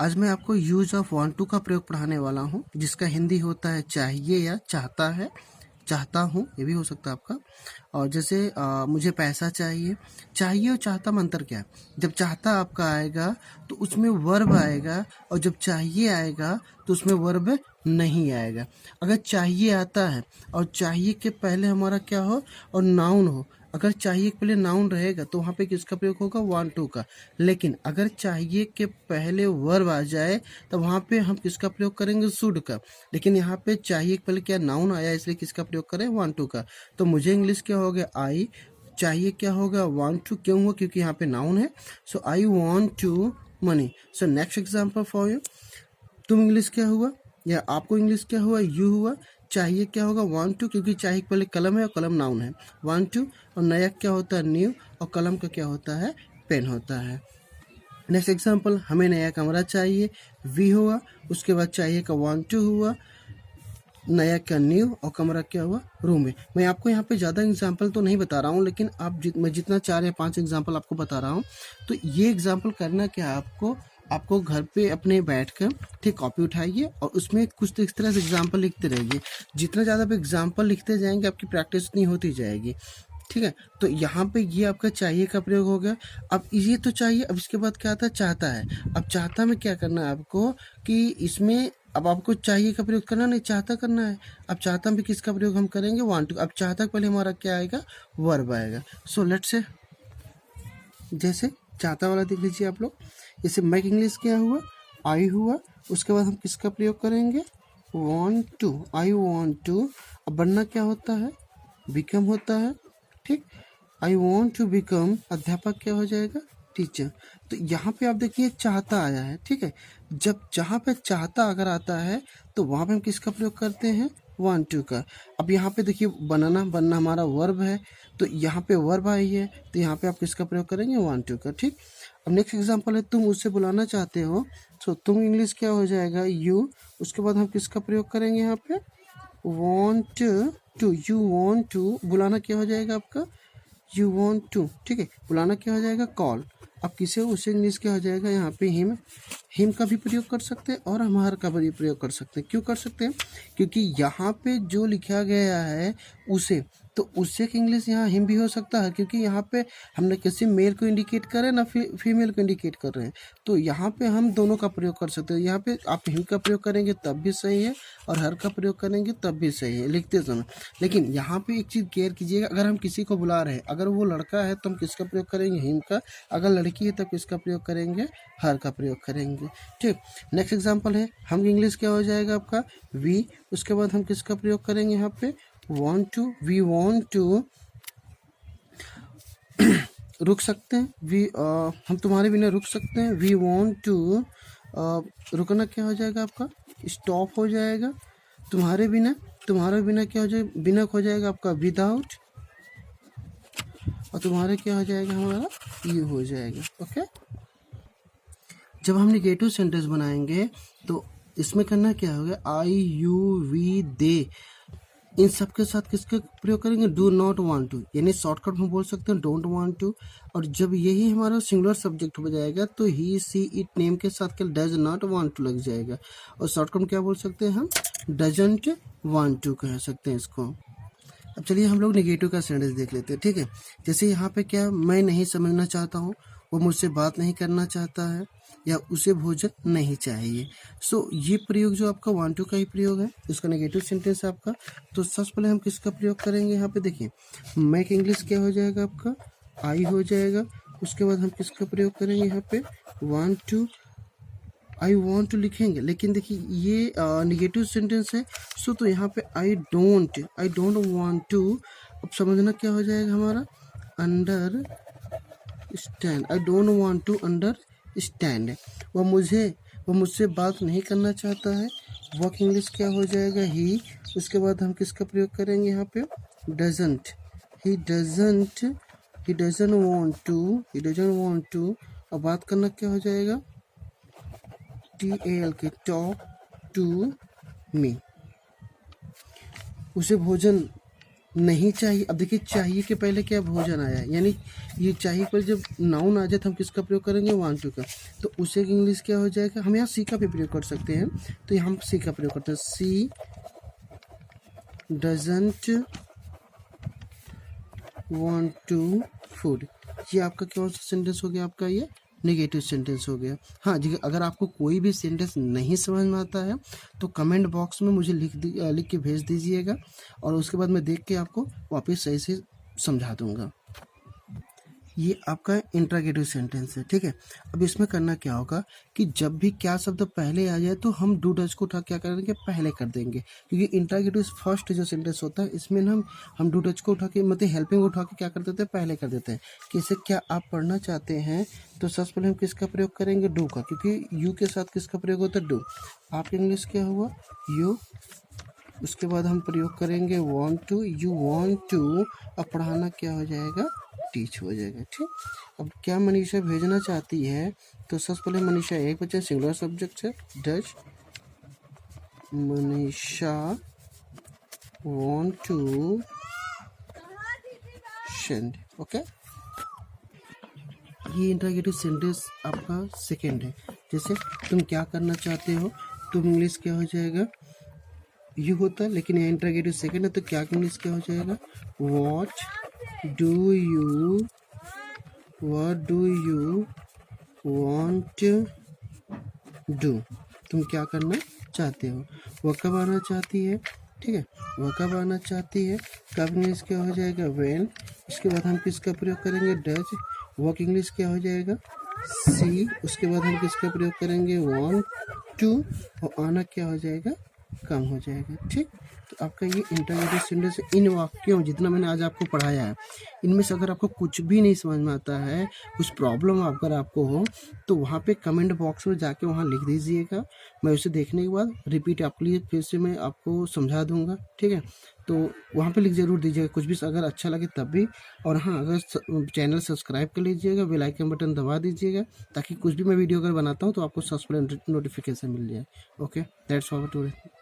आज मैं आपको यूज ऑफ वांट टू का प्रयोग पढ़ाने वाला हूँ, जिसका हिंदी होता है चाहिए या चाहता है, चाहता हूँ, ये भी हो सकता है आपका। और जैसे मुझे पैसा चाहिए, चाहिए और चाहता में अंतर क्या है? जब चाहता आपका आएगा तो उसमें वर्ब आएगा, और जब चाहिए आएगा तो उसमें वर्ब नहीं आएगा। अगर चाहिए आता है और चाहिए के पहले हमारा क्या हो और नाउन हो, अगर चाहिए के पहले नाउन रहेगा तो वहाँ पे किसका प्रयोग होगा? वांट टू का। लेकिन अगर चाहिए के पहले वर्ब आ जाए तो वहाँ पे हम किसका प्रयोग करेंगे? शुड का। लेकिन यहाँ पे चाहिए के पहले क्या नाउन आया, इसलिए किसका प्रयोग करें? वांट टू का। तो मुझे इंग्लिश क्या हो गया? आई। चाहिए क्या होगा? Want to. क्यों हुआ? क्योंकि यहाँ पे नाउन है। So I want to money. So next example for you. तुम इंग्लिश क्या हुआ या आपको इंग्लिश क्या हुआ? यू हुआ। चाहिए क्या होगा? वांट टू, क्योंकि चाहिए के पहले कलम है और कलम नाउन है। Want to. और नया क्या होता है? न्यू। और कलम का क्या होता है? पेन होता है। नेक्स्ट एग्जाम्पल, हमें नया कमरा चाहिए, वी हुआ। उसके बाद चाहिए का वांट टू हुआ, नया क्या? न्यू। और कमरा क्या हुआ? रूम है। मैं आपको यहाँ पे ज़्यादा एग्जाम्पल तो नहीं बता रहा हूँ, लेकिन आप मैं जितना 4 या 5 एग्जाम्पल आपको बता रहा हूँ, तो ये एग्जाम्पल करना क्या आपको घर पे अपने बैठकर ठीक कॉपी उठाइए और उसमें कुछ इस तरह से एग्जाम्पल लिखते रहिए। जितना ज़्यादा आप एग्जाम्पल लिखते जाएंगे आपकी प्रैक्टिस उतनी होती जाएगी। ठीक है, तो यहाँ पे ये आपका चाहिए का प्रयोग हो गया। अब ये तो चाहिए, अब इसके बाद क्या आता है? चाहता है। अब चाहता में क्या करना है आपको कि इसमें अब आपको चाहिए का प्रयोग करना नहीं, चाहता करना है। अब चाहता में किसका प्रयोग हम करेंगे? Want to. अब चाहता पहले हमारा क्या आएगा? वर्ब आएगा। सो लेट्स से जैसे चाहता वाला देख लीजिए आप लोग। जैसे मैक इंग्लिश क्या हुआ? आई हुआ। उसके बाद हम किसका प्रयोग करेंगे? Want to. I want to. अब बनना क्या होता है? बिकम होता है। ठीक, आई वॉन्ट टू बिकम। अध्यापक क्या हो जाएगा? टीचर। तो यहाँ पे आप देखिए चाहता आया है। ठीक है, जब जहाँ पे चाहता अगर आता है तो वहाँ पे हम किसका प्रयोग करते हैं? वांट टू का। अब यहाँ पे देखिए बनना, बनना हमारा वर्ब है, तो यहाँ पे वर्ब आई है, तो यहाँ पे आप किसका प्रयोग करेंगे? वांट टू का। ठीक, अब नेक्स्ट एग्जाम्पल है, तुम उससे बुलाना चाहते हो, तो तुम इंग्लिश क्या हो जाएगा? यू। उसके बाद हम किसका प्रयोग करेंगे यहाँ पे? want to. You want to. बुलाना क्या हो जाएगा आपका? You want to. ठीक है, बुलाना क्या हो जाएगा? कॉल। अब किसे? उसे इंग्लिश क्या हो जाएगा? यहाँ पे हिम। हिम का भी प्रयोग कर सकते हैं और हमार का भी प्रयोग कर सकते हैं। क्यों कर सकते हैं? क्योंकि यहाँ पे जो लिखा गया है उसे, तो उससे की इंग्लिश यहाँ हिम भी हो सकता है, क्योंकि यहाँ पे हमने किसी मेल को इंडिकेट कर रहे हैं ना फीमेल को इंडिकेट कर रहे हैं, तो यहाँ पे हम दोनों का प्रयोग कर सकते हैं। यहाँ पे आप हिम का प्रयोग करेंगे तब भी सही है और हर का प्रयोग करेंगे तब भी सही है लिखते समय। लेकिन यहाँ पे एक चीज़ केयर कीजिएगा, अगर हम किसी को बुला रहे हैं, अगर वो लड़का है तो हम किसका प्रयोग करेंगे? हिम का। अगर लड़की है तो किसका प्रयोग करेंगे? हर का प्रयोग करेंगे। ठीक, नेक्स्ट एग्जाम्पल है, हम इंग्लिश क्या हो जाएगा आपका? वी। उसके बाद हम किसका प्रयोग करेंगे यहाँ पे? want to. We want to रुक सकते हैं, हम तुम्हारे बिना रुक सकते हैं। वी want टू रुकना क्या हो जाएगा आपका? स्टॉप हो जाएगा। तुम्हारे बिना, तुम्हारे बिना क्या हो जाएगा? बिना हो जाएगा आपका विदाउट। और तुम्हारे क्या हो जाएगा? हमारा यू हो जाएगा। ओके, जब हम निगेटिव सेंटेंस बनाएंगे तो इसमें करना क्या होगा? आई, यू, वी, दे, इन सब के साथ किसका प्रयोग करेंगे? डू नॉट वांट टू, यानी शॉर्टकट में बोल सकते हैं डोंट वांट टू। और जब यही हमारा सिंगुलर सब्जेक्ट हो जाएगा तो ही, सी, इट, नेम के साथ क्या? डज नॉट वांट टू लग जाएगा। और शॉर्टकट में क्या बोल सकते हैं हम? डजंट वांट टू कह सकते हैं इसको। अब चलिए हम लोग नेगेटिव का सेंटेंस देख लेते हैं। ठीक है, जैसे यहाँ पे क्या? मैं नहीं समझना चाहता हूँ, वो मुझसे बात नहीं करना चाहता है, या उसे भोजन नहीं चाहिए। सो ये प्रयोग जो आपका वांट टू का ही प्रयोग है, इसका नेगेटिव सेंटेंस है आपका। तो सबसे पहले हम किसका प्रयोग करेंगे? यहाँ पे देखिए मैक इंग्लिश क्या हो जाएगा आपका? आई हो जाएगा। उसके बाद हम किसका प्रयोग करेंगे यहाँ पे? Want to. I want to लिखेंगे, लेकिन देखिए ये निगेटिव सेंटेंस है। सो तो यहाँ पे आई डोंट वांट टू। अब समझना क्या हो जाएगा हमारा? Understand. I don't want to understand. वह मुझसे बात नहीं करना चाहता है। वर्क इंग्लिश क्या हो जाएगा? ही। उसके बाद हम किसका प्रयोग करेंगे यहाँ पे? Doesn't. He doesn't want to. अब बात करना क्या हो जाएगा? TAL के टॉक टू मी। उसे भोजन नहीं चाहिए। अब देखिए चाहिए के पहले क्या भोजन आया है, यानी ये चाहिए पर जब नाउन आ जाए तो हम किसका प्रयोग करेंगे, वांट टू का। तो उसे इंग्लिश क्या हो जाएगा, हम यहाँ सी का भी प्रयोग कर सकते हैं, तो हम सी का प्रयोग करते हैं। सी डजंट वांट टू फूड। ये आपका कौन सा सेंटेंस हो गया, आपका ये नेगेटिव सेंटेंस हो गया। हाँ जी, अगर आपको कोई भी सेंटेंस नहीं समझ में आता है तो कमेंट बॉक्स में मुझे लिख के भेज दीजिएगा, और उसके बाद मैं देख के आपको वापस सही से समझा दूंगा। ये आपका इंट्रोगेटिव सेंटेंस है, ठीक है। अब इसमें करना क्या होगा कि जब भी क्या शब्द पहले आ जाए तो हम डू डज को उठा क्या करेंगे, पहले कर देंगे, क्योंकि इंट्रोगेटिव फर्स्ट जो सेंटेंस होता है इसमें ना हम डू डज को उठा के मतलब हेल्पिंग उठा के क्या कर देते हैं, पहले कर देते हैं। कि इसे क्या आप पढ़ना चाहते हैं तो सबसे पहले हम किसका प्रयोग करेंगे, डू का, क्योंकि यू के साथ किसका प्रयोग होता है, डू। आपका इंग्लिश क्या हुआ, यू। उसके बाद हम प्रयोग करेंगे want to, you want to. अब पढ़ाना क्या हो जाएगा, टीच हो जाएगा, ठीक। अब क्या मनीषा भेजना चाहती है, तो सबसे पहले मनीषा एक बच्चा सिंगुलर सब्जेक्ट है, does Manisha want to send. Okay, ये इंट्रोगेटिव सेंटेंस आपका सेकंड है। जैसे तुम क्या करना चाहते हो, तुम इंग्लिश क्या हो जाएगा, यू होता है, लेकिन ये इंट्रोगेटिव सेकंड है तो क्या इंग्लिश क्या हो जाएगा, what do you want do. तुम क्या करना चाहते हो, वह कब आना चाहती है, ठीक है, वह कब आना चाहती है। कब इंग्लिश क्या हो जाएगा, व्हेन। इसके बाद हम किसका प्रयोग करेंगे, डज। वर्क इंग्लिश क्या हो जाएगा, सी। उसके बाद हम किसका प्रयोग करेंगे, वांट टू। और आना क्या हो जाएगा, कम हो जाएगा, ठीक। तो आपका ये इंट्रोगेटिव सेंटेंस इन वाक्यों जितना मैंने आज आपको पढ़ाया है, इनमें से अगर आपको कुछ भी नहीं समझ में आता है, कुछ प्रॉब्लम अगर आपको हो तो वहाँ पे कमेंट बॉक्स में जाके वहाँ लिख दीजिएगा। मैं उसे देखने के बाद रिपीट आपके लिए फिर से मैं आपको समझा दूंगा, ठीक है। तो वहाँ पे लिख जरूर दीजिएगा कुछ भी, अगर अच्छा लगे तब भी। और हाँ, अगर चैनल सब्सक्राइब कर लीजिएगा, बेल आइकन बटन दबा दीजिएगा, ताकि कुछ भी मैं वीडियो अगर बनाता हूँ तो आपको सबसे पहले नोटिफिकेशन मिल जाए। Okay, that's all today.